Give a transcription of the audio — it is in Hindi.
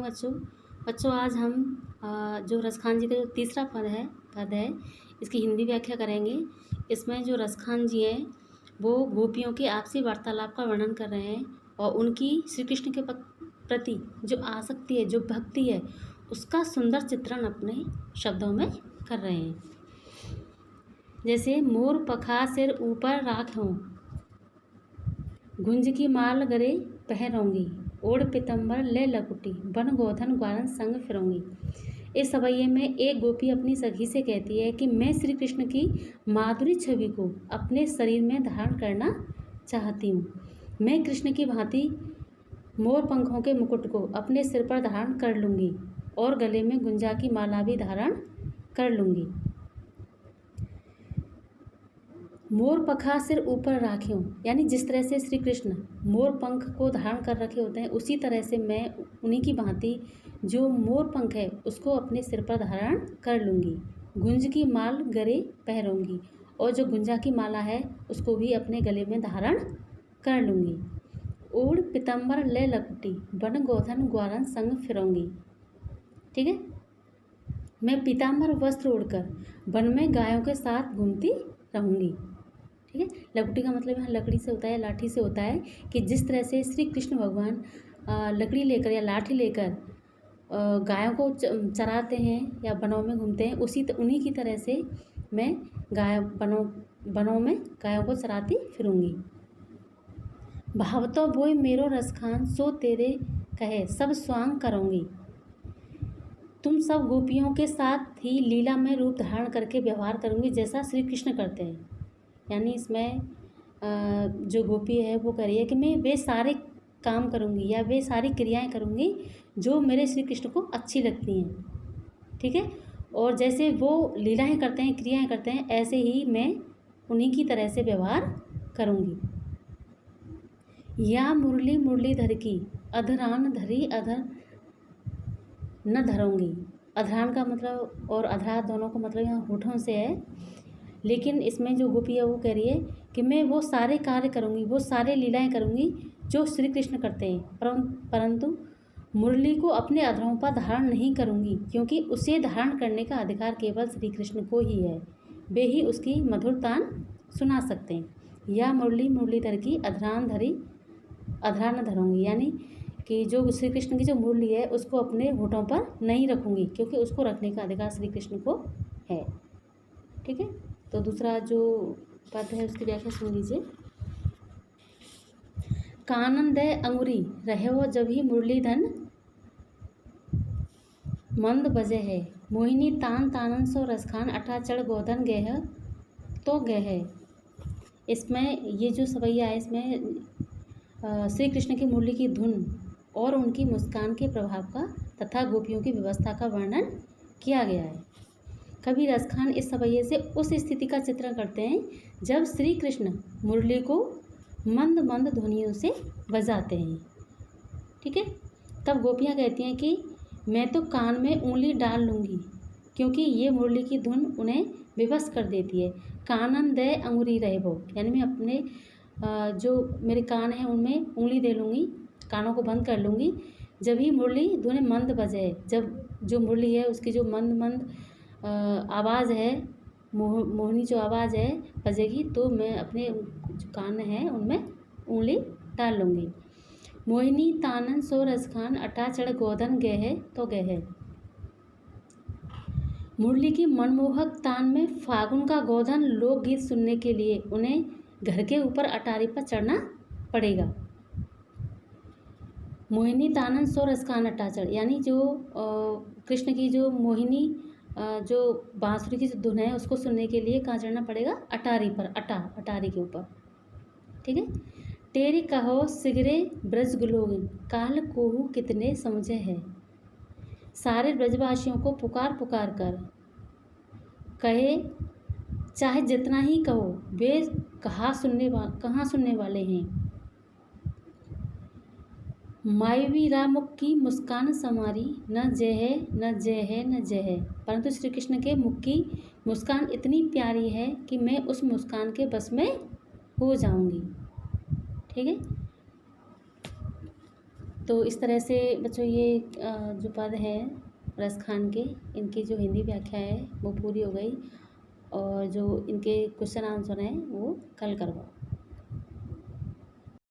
बच्चों। बच्चों आज हम जो रसखान जी का जो तीसरा पद है इसकी हिंदी व्याख्या करेंगे। इसमें जो रसखान जी हैं वो गोपियों के आपसी वार्तालाप का वर्णन कर रहे हैं और उनकी श्री कृष्ण के प्रति जो आसक्ति है, जो भक्ति है, उसका सुंदर चित्रण अपने शब्दों में कर रहे हैं। जैसे मोर पखा सिर ऊपर राखूं, गुंज की माल गरे पहनूंगी, ओढ़ पितंबर ले लकुटी, बन गोधन ग्वालन संग फिरूंगी। इस सवैये में एक गोपी अपनी सखी से कहती है कि मैं श्री कृष्ण की माधुरी छवि को अपने शरीर में धारण करना चाहती हूँ। मैं कृष्ण की भांति मोर पंखों के मुकुट को अपने सिर पर धारण कर लूँगी और गले में गुंजा की माला भी धारण कर लूँगी। मोर पखा सिर ऊपर राख्यूं, यानी जिस तरह से श्री कृष्ण मोर पंख को धारण कर रखे होते हैं उसी तरह से मैं उन्हीं की भांति जो मोर पंख है उसको अपने सिर पर धारण कर लूँगी। गुंज की माल गले पहनूंगी और जो गुंजा की माला है उसको भी अपने गले में धारण कर लूँगी। ओढ़ पितंबर ले लकुटी, बन गोधन ग्वालन संग फिरूंगी। ठीक है, मैं पीताम्बर वस्त्र ओढ़कर वन में गायों के साथ घूमती रहूँगी। ठीक है, लकुटी का मतलब यहाँ लकड़ी से होता है, लाठी से होता है कि जिस तरह से श्री कृष्ण भगवान लकड़ी लेकर या लाठी लेकर गायों को चराते हैं या वनों में घूमते हैं, उन्हीं की तरह से मैं वनों में गायों को चराती फिरूंगी। भावतो बोई मेरो रसखान, सो तेरे कहे सब स्वांग करूँगी। तुम सब गोपियों के साथ ही लीला में रूप धारण करके व्यवहार करूँगी जैसा श्री कृष्ण करते हैं। यानी इसमें जो गोपी है वो कह रही है कि मैं वे सारे काम करूँगी या वे सारी क्रियाएं करूँगी जो मेरे श्री कृष्ण को अच्छी लगती हैं। ठीक है, और जैसे वो लीलाएं करते हैं, क्रियाएं करते हैं, ऐसे ही मैं उन्हीं की तरह से व्यवहार करूँगी। या मुरली मुरलीधर की, अधरान धरी अधर न धरूँगी। अधरान का मतलब और अधरा दोनों का मतलब यहाँ होठों से है, लेकिन इसमें जो गोपी है वो कह रही है कि मैं वो सारे कार्य करूँगी, वो सारे लीलाएं करूँगी जो श्री कृष्ण करते हैं, परंतु मुरली को अपने अधरों पर धारण नहीं करूँगी क्योंकि उसे धारण करने का अधिकार केवल श्री कृष्ण को ही है। वे ही उसकी मधुर तान सुना सकते हैं। या मुरली मुरलीधर की अधरा न धरूँगी, यानी कि जो श्री कृष्ण की जो मुरली है उसको अपने होठों पर नहीं रखूँगी क्योंकि उसको रखने का अधिकार श्री कृष्ण को है। ठीक है, तो दूसरा जो पद है उसकी व्याख्या सुन लीजिए। कानन दे अंगुरी रहे हो जब ही मुरलीधन मंद बजे है, मोहिनी तान तानन सो रसखान, अठा चढ़ गोधन गेह तो गेह। इसमें ये जो सवैया है इसमें श्री कृष्ण की मुरली की धुन और उनकी मुस्कान के प्रभाव का तथा गोपियों की व्यवस्था का वर्णन किया गया है। कवि रसखान इस सवैये से उस स्थिति का चित्रण करते हैं जब श्री कृष्ण मुरली को मंद मंद ध्वनियों से बजाते हैं। ठीक है, तब गोपियाँ कहती हैं कि मैं तो कान में उंगली डाल लूँगी क्योंकि ये मुरली की धुन उन्हें विवश कर देती है। कानन दे अंगुरी रहबो, यानी मैं अपने जो मेरे कान हैं उनमें उंगली दे लूँगी, कानों को बंद कर लूँगी जब ही मुरली धुन मंद बजे। जब जो मुरली है उसकी जो मंद मंद आवाज़ है, मोहनी जो आवाज़ है बजेगी तो मैं अपने जो कान हैं उनमें उंगली डाल लूँगी। मोहिनी तानन सो रसखान, अटा चढ़ गोधन गेह तो गेह। मुरली की मनमोहक तान में फागुन का गोधन लोकगीत सुनने के लिए उन्हें घर के ऊपर अटारी पर चढ़ना पड़ेगा। मोहिनी तानन सो रसखान अटाचढ़, यानी जो कृष्ण की जो मोहिनी जो बांसुरी की जो धुन है उसको सुनने के लिए कहाँ चढ़ना पड़ेगा? अटारी पर, अटारी के ऊपर। ठीक है, तेरी कहो सिगरे ब्रज गुलोगिन, काल कोहू कितने समझे है। सारे ब्रजवासियों को पुकार पुकार कर कहे चाहे जितना ही कहो वे कहाँ सुनने वाले हैं। मायवी रामुख की मुस्कान समारी, न जय है न जय है न जय है। परंतु श्री कृष्ण के मुख की मुस्कान इतनी प्यारी है कि मैं उस मुस्कान के बस में हो जाऊंगी। ठीक है, तो इस तरह से बच्चों ये जो पद हैं रस खान के, इनकी जो हिंदी व्याख्या है वो पूरी हो गई। और जो इनके क्वेश्चन आंसर हैं वो कल करवाओ।